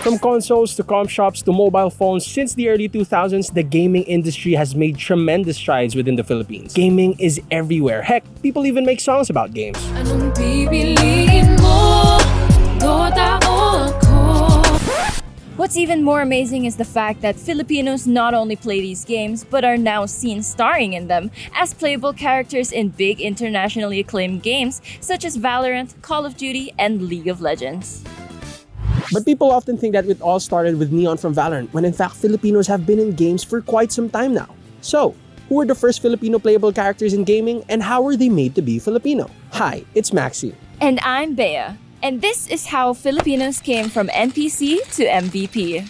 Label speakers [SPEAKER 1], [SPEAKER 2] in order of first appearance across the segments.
[SPEAKER 1] From consoles to comp shops to mobile phones, since the early 2000s, the gaming industry has made tremendous strides within the Philippines. Gaming is everywhere. Heck, people even make songs about games.
[SPEAKER 2] Anong pipiliin mo? Dota o ako?
[SPEAKER 3] What's even more amazing is the fact that Filipinos not only play these games, but are now seen starring in them as playable characters in big internationally acclaimed games such as Valorant, Call of Duty, and League of Legends.
[SPEAKER 1] But people often think that it all started with Neon from Valorant, when in fact Filipinos have been in games for quite some time now. So, who were the first Filipino playable characters in gaming, and how were they made to be Filipino? Hi, it's Maxi.
[SPEAKER 3] And I'm Bea. And this is how Filipinos came from NPC to MVP.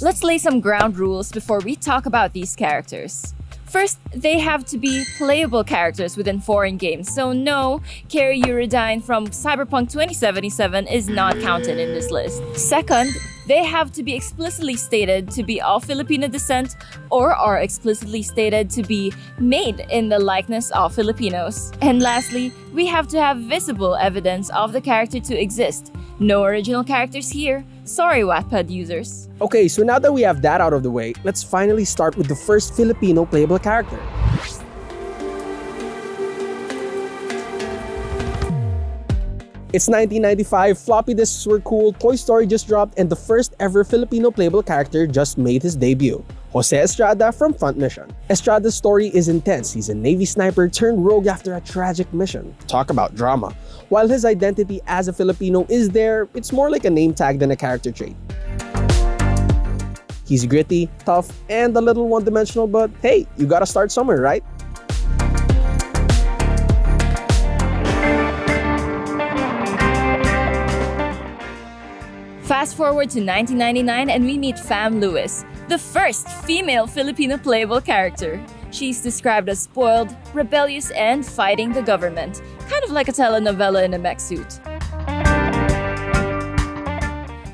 [SPEAKER 3] Let's lay some ground rules before we talk about these characters. First, they have to be playable characters within foreign games, so no, Carrie Eurydyne from Cyberpunk 2077 is not counted in this list. Second, they have to be explicitly stated to be of Filipino descent or are explicitly stated to be made in the likeness of Filipinos. And lastly, we have to have visible evidence of the character to exist. No original characters here. Sorry, Wattpad users.
[SPEAKER 1] Okay, so now that we have that out of the way, let's finally start with the first Filipino playable character. It's 1995, floppy disks were cool, Toy Story just dropped, and the first ever Filipino playable character just made his debut. Jose Estrada from Front Mission. Estrada's story is intense. He's a Navy sniper turned rogue after a tragic mission. Talk about drama. While his identity as a Filipino is there, it's more like a name tag than a character trait. He's gritty, tough, and a little one-dimensional, but hey, you gotta start somewhere, right?
[SPEAKER 3] Fast forward to 1999 and we meet Fam Lewis, the first female Filipino playable character. She's described as spoiled, rebellious, and fighting the government, kind of like a telenovela in a mech suit.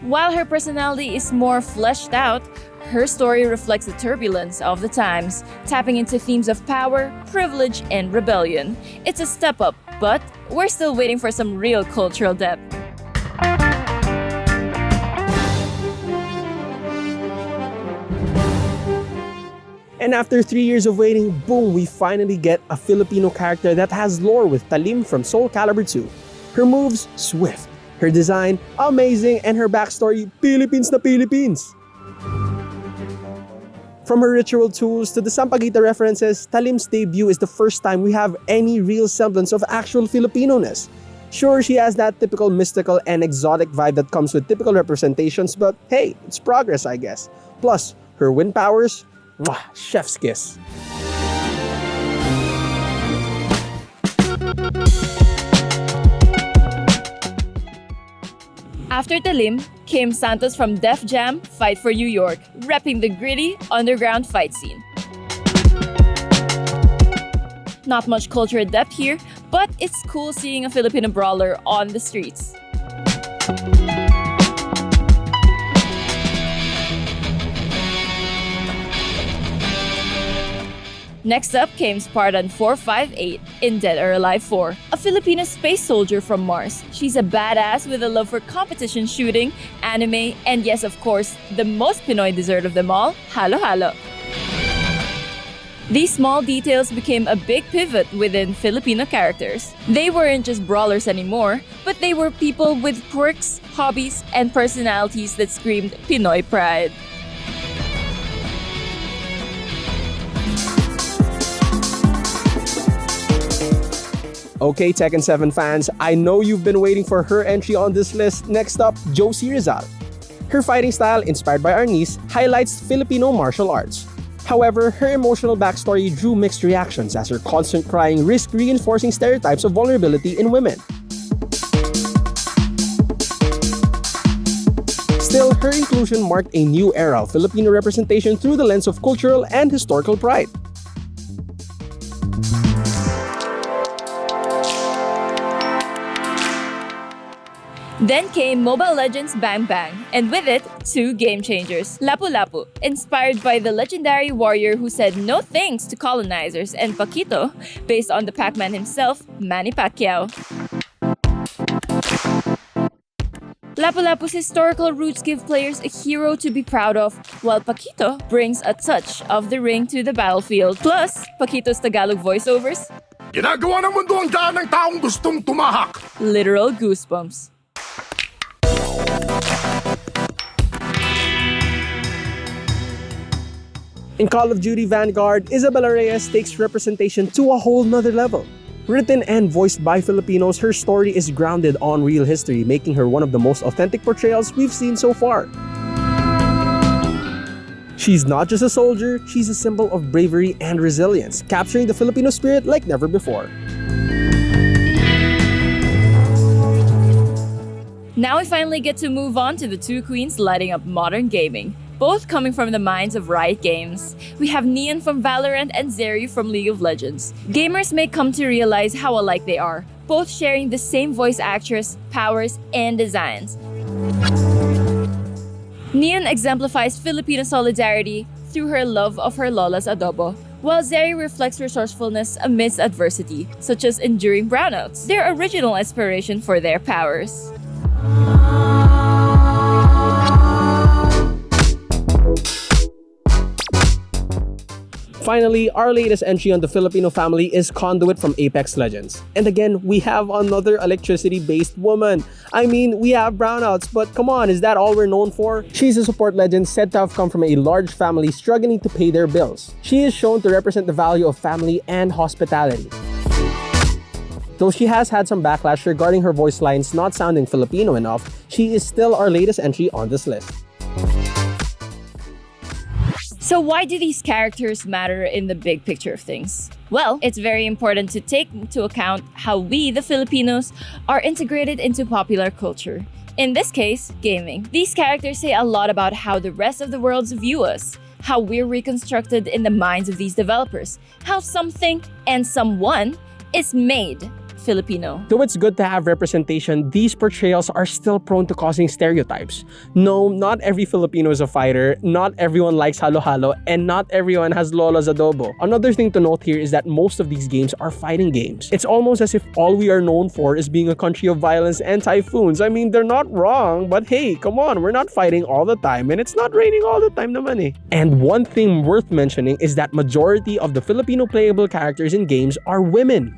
[SPEAKER 3] While her personality is more fleshed out, her story reflects the turbulence of the times, tapping into themes of power, privilege, and rebellion. It's a step up, but we're still waiting for some real cultural depth.
[SPEAKER 1] And after 3 years of waiting, boom, we finally get a Filipino character that has lore with Talim from Soul Calibur 2. Her moves, swift. Her design, amazing. And her backstory, Philippines na Philippines. From her ritual tools to the Sampaguita references, Talim's debut is the first time we have any real semblance of actual Filipino-ness. Sure, she has that typical mystical and exotic vibe that comes with typical representations, but hey, it's progress, I guess. Plus, her wind powers, mwah, chef's kiss.
[SPEAKER 3] After Talim came Santos from Def Jam Fight for New York, repping the gritty underground fight scene. Not much cultural depth here, but it's cool seeing a Filipino brawler on the streets. Next up came Spartan 458 in Dead or Alive 4, a Filipino space soldier from Mars. She's a badass with a love for competition shooting, anime, and yes, of course, the most Pinoy dessert of them all, halo-halo. These small details became a big pivot within Filipino characters. They weren't just brawlers anymore, but they were people with quirks, hobbies, and personalities that screamed Pinoy pride.
[SPEAKER 1] Okay, Tekken 7 fans, I know you've been waiting for her entry on this list. Next up, Josie Rizal. Her fighting style, inspired by our niece, highlights Filipino martial arts. However, her emotional backstory drew mixed reactions as her constant crying risked reinforcing stereotypes of vulnerability in women. Still, her inclusion marked a new era of Filipino representation through the lens of cultural and historical pride.
[SPEAKER 3] Then came Mobile Legends Bang Bang, and with it, two game changers. Lapu Lapu, inspired by the legendary warrior who said no thanks to colonizers, and Paquito, based on the Pac-Man himself, Manny Pacquiao. Lapu-Lapu's historical roots give players a hero to be proud of, while Paquito brings a touch of the ring to the battlefield. Plus, Paquito's Tagalog voiceovers,
[SPEAKER 4] Ginagawa ng mundo ang daan ng taong gustong tumahak.
[SPEAKER 3] literal goosebumps.
[SPEAKER 1] In Call of Duty Vanguard, Isabela Reyes takes representation to a whole nother level. Written and voiced by Filipinos, her story is grounded on real history, making her one of the most authentic portrayals we've seen so far. She's not just a soldier, she's a symbol of bravery and resilience, capturing the Filipino spirit like never before.
[SPEAKER 3] Now we finally get to move on to the two queens lighting up modern gaming, both coming from the minds of Riot Games. We have Neon from Valorant and Zeri from League of Legends. Gamers may come to realize how alike they are, both sharing the same voice actress, powers, and designs. Neon exemplifies Filipino solidarity through her love of her lola's adobo, while Zeri reflects resourcefulness amidst adversity, such as enduring brownouts, their original inspiration for their powers.
[SPEAKER 1] Finally, our latest entry on the Filipino family is Conduit from Apex Legends. And again, we have another electricity-based woman. I mean, we have brownouts, but come on, is that all we're known for? She's a support legend said to have come from a large family struggling to pay their bills. She is shown to represent the value of family and hospitality. Though she has had some backlash regarding her voice lines not sounding Filipino enough, she is still our latest entry on this list.
[SPEAKER 3] So why do these characters matter in the big picture of things? Well, it's very important to take into account how we, the Filipinos, are integrated into popular culture. In this case, gaming. These characters say a lot about how the rest of the world view us, how we're reconstructed in the minds of these developers, how something and someone is made Filipino.
[SPEAKER 1] Though it's good to have representation, these portrayals are still prone to causing stereotypes. No, not every Filipino is a fighter, not everyone likes halo-halo, and not everyone has lola's adobo. Another thing to note here is that most of these games are fighting games. It's almost as if all we are known for is being a country of violence and typhoons. I mean, they're not wrong, but hey, come on, we're not fighting all the time, and it's not raining all the time naman eh. And one thing worth mentioning is that majority of the Filipino playable characters in games are women.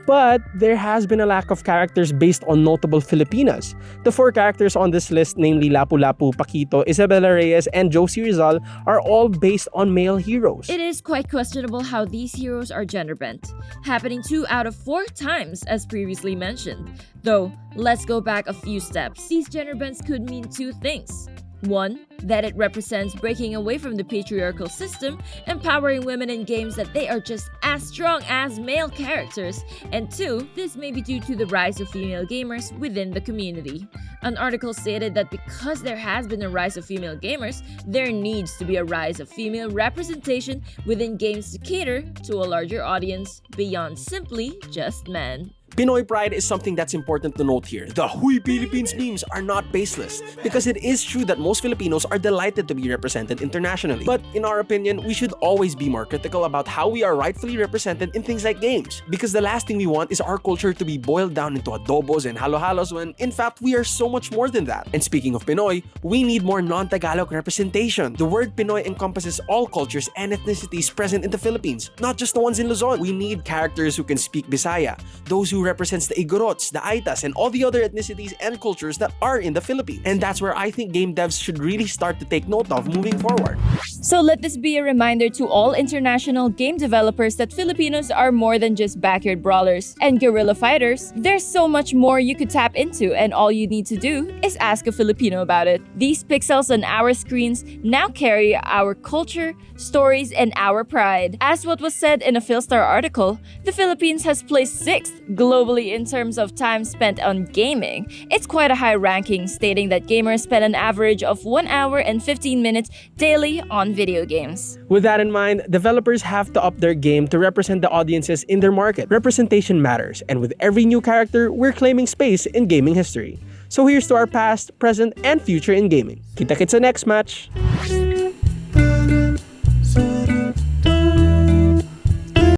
[SPEAKER 1] But there has been a lack of characters based on notable Filipinas. The 4 characters on this list, namely Lapu-Lapu, Paquito, Isabela Reyes, and Josie Rizal, are all based on male heroes.
[SPEAKER 3] It is quite questionable how these heroes are gender bent, happening 2 out of 4 times as previously mentioned. Though, let's go back a few steps. These gender bends could mean 2 things. 1, that it represents breaking away from the patriarchal system, empowering women in games that they are just as strong as male characters. And 2, this may be due to the rise of female gamers within the community. An article stated that because there has been a rise of female gamers, there needs to be a rise of female representation within games to cater to a larger audience beyond simply just men.
[SPEAKER 1] Pinoy pride is something that's important to note here. The Huy Philippines memes are not baseless, because it is true that most Filipinos are delighted to be represented internationally. But in our opinion, we should always be more critical about how we are rightfully represented in things like games. Because the last thing we want is our culture to be boiled down into adobos and halo-halos when, in fact, we are so much more than that. And speaking of Pinoy, we need more non-Tagalog representation. The word Pinoy encompasses all cultures and ethnicities present in the Philippines, not just the ones in Luzon. We need characters who can speak Bisaya, those who represents the Igorots, the Aitas, and all the other ethnicities and cultures that are in the Philippines. And that's where I think game devs should really start to take note of moving forward.
[SPEAKER 3] So let this be a reminder to all international game developers that Filipinos are more than just backyard brawlers and guerrilla fighters. There's so much more you could tap into, and all you need to do is ask a Filipino about it. These pixels on our screens now carry our culture, stories, and our pride. As what was said in a Philstar article, the Philippines has placed 6th globally in terms of time spent on gaming. It's quite a high ranking, stating that gamers spend an average of 1 hour and 15 minutes daily on video games.
[SPEAKER 1] With that in mind, developers have to up their game to represent the audiences in their market. Representation matters, and with every new character, we're claiming space in gaming history. So here's to our past, present, and future in gaming. Kita-kits sa next match!